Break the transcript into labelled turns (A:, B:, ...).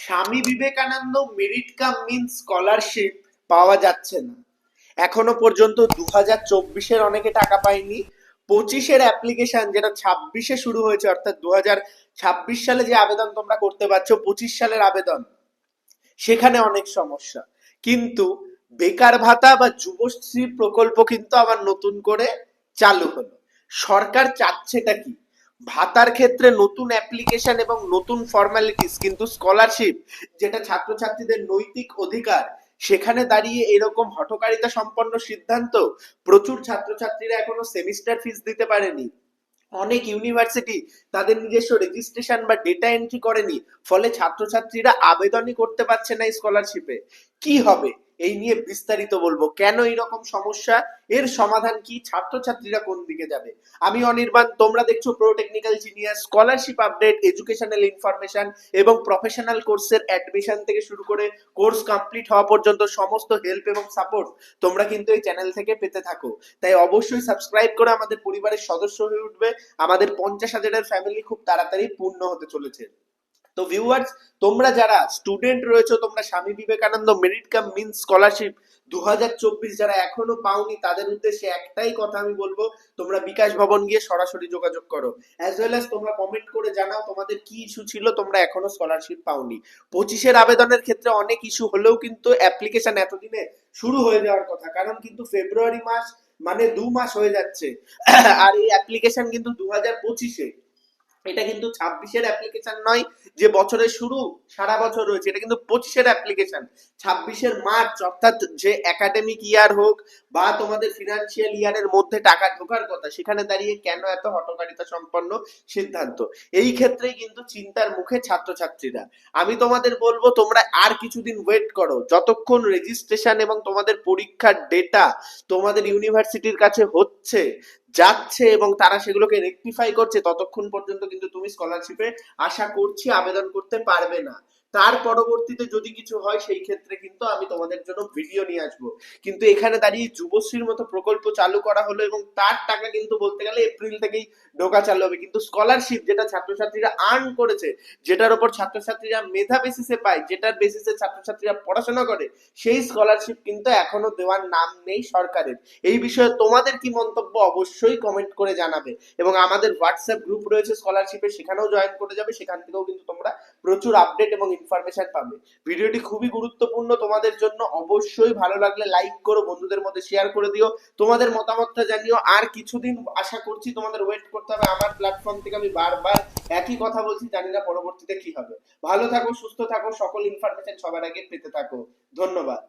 A: Swami Vivekananda merit cum means scholarship পাওয়া যাচ্ছে না এখনো পর্যন্ত। 2024-এর অনেকে টাকা পায়নি, 25-এর অ্যাপ্লিকেশন যেটা 26-এ শুরু হয়েছে, অর্থাৎ 2026 সালে যে আবেদন তোমরা করতে পারছো, 25 সালের আবেদন, সেখানে অনেক সমস্যা। কিন্তু বেকার ভাতা বা যুবশ্রী প্রকল্প কিন্তু আবার নতুন করে চালু হলো। সরকার চাচ্ছেটা কি? ভাতার ক্ষেত্রে নতুন অ্যাপ্লিকেশন এবং নতুন ফর্মালিটিস, কিন্তু স্কলারশিপ যেটা ছাত্রছাত্রীদের নৈতিক অধিকার, সেখানে দাঁড়িয়ে এরকম হঠকারিতা সম্পন্ন সিদ্ধান্ত। প্রচুর ছাত্রছাত্রীরা এখনো সেমিস্টার ফিস দিতে পারেনি, অনেক ইউনিভার্সিটি তাদের নিজস্ব রেজিস্ট্রেশন বা ডেটা এন্ট্রি করেনি, ফলে ছাত্রছাত্রীরা আবেদনই করতে পারছে না স্কলারশিপে। কি হবে এই নিয়ে বিস্তারিত বলবো, কেন এরকম সমস্যা, এর সমাধান কি, ছাত্রছাত্রীরা কোন দিকে যাবে। আমি অনির্বাণ, তোমরা দেখছো pro technical genius. Scholarship update, educational information এবং প্রফেশনাল কোর্সের অ্যাডমিশন থেকে শুরু করে কোর্স কমপ্লিট হওয়া পর্যন্ত সমস্ত হেল্প এবং সাপোর্ট তোমরা কিন্তু এই চ্যানেল থেকে পেতে থাকো। তাই অবশ্যই সাবস্ক্রাইব করে আমাদের পরিবারের সদস্য হয়ে উঠবে। আমাদের 50,000-এর ফ্যামিলি খুব তাড়াতাড়ি পূর্ণ হতে চলেছে। তো ভিউয়ার্স, তোমরা যারা স্টুডেন্ট রয়েছে, তোমরা Swami Vivekananda merit cum means scholarship 2024 যারা এখনো পাওনি, তাদের উদ্দেশ্যে একটাই কথা আমি বলবো, তোমরা বিকাশ ভবন গিয়ে সরাসরি যোগাযোগ করো। অ্যাজ ওয়েল অ্যাজ তোমরা কমেন্ট করে জানাও তোমাদের কি ইস্যু ছিল, তোমরা এখনো স্কলারশিপ পাওনি। 25-এর আবেদনের ক্ষেত্রে অনেক ইস্যু হলেও কিন্তু অ্যাপ্লিকেশন এতদিনে শুরু হয়ে যাওয়ার কথা, কারণ কিন্তু ফেব্রুয়ারি মাস মানে 2 মাস হয়ে যাচ্ছে, আর এই অ্যাপ্লিকেশন কিন্তু 2025-এ, এটা কিন্তু 26-এর অ্যাপ্লিকেশন নয় যে বছরের শুরু সারা বছর রয়েছে, এটা কিন্তু 25-এর অ্যাপ্লিকেশন। 26-এর মার্চ, অর্থাৎ যে একাডেমিক ইয়ার হোক বা তোমাদের ফিনান্সিয়াল ইয়ারের মধ্যে টাকা ঢোকার কথা, সেখানে দাঁড়িয়ে কেন এত হঠকারিতা সম্পন্ন সিদ্ধান্ত? এই ক্ষেত্রেই কিন্তু চিন্তার মুখে ছাত্রছাত্রীরা। আমি তোমাদের বলবো, তোমরা আর কিছুদিন ওয়েট করো, যতক্ষণ রেজিস্ট্রেশন এবং তোমাদের পরীক্ষার ডেটা তোমাদের ইউনিভার্সিটির কাছে হচ্ছে, যাচ্ছে এবং তারা সেগুলোকে রেকটিফাই করছে, ততক্ষণ পর্যন্ত কিন্তু তুমি স্কলারশিপে আশা করছি আবেদন করতে পারবে না। তার পরবর্তীতে যদি কিছু হয়, সেই ক্ষেত্রে কিন্তু আমি তোমাদের জন্য ভিডিও নিয়ে আসবো। কিন্তু এখানে দাঁড়িয়ে যুবশ্রীর মতো প্রকল্প চালু করা হলো এবং তার টাকা কিন্তু বলতে গেলে এপ্রিল থেকেই ঢোকা চালু হবে, কিন্তু স্কলারশিপ যেটা ছাত্রছাত্রীরা আর্ন করেছে, যেটার উপর ছাত্রছাত্রীরা মেধা বেসিসে পায়, যেটার বেসিসে ছাত্রছাত্রীরা পড়াশোনা করে, সেই স্কলারশিপ কিন্তু এখনো দেওয়ার নাম নেই সরকারের। এই বিষয়ে তোমাদের কি মন্তব্য অবশ্যই কমেন্ট করে জানাবে, এবং আমাদের হোয়াটসঅ্যাপ গ্রুপ রয়েছে স্কলারশিপের, সেখানেও জয়েন করে যাবে, সেখান থেকেও কিন্তু তোমরা প্রচুর আপডেট এবং ইনফরমেশন পাবে। ভিডিওটি খুবই গুরুত্বপূর্ণ তোমাদের জন্য, অবশ্যই ভালো লাগলে লাইক করো, বন্ধুদের মধ্যে শেয়ার করে দিও, তোমাদের মতামতটা জানিও। আর কিছুদিন আশা করছি তোমাদের ওয়েট করতে হবে, আমার প্ল্যাটফর্ম থেকে আমি বারবার একই কথা বলছি, জানি না পরবর্তীতে কি হবে। ভালো থাকো, সুস্থ থাকো, সকল ইনফরমেশন সবার আগে পেতে থাকো। ধন্যবাদ।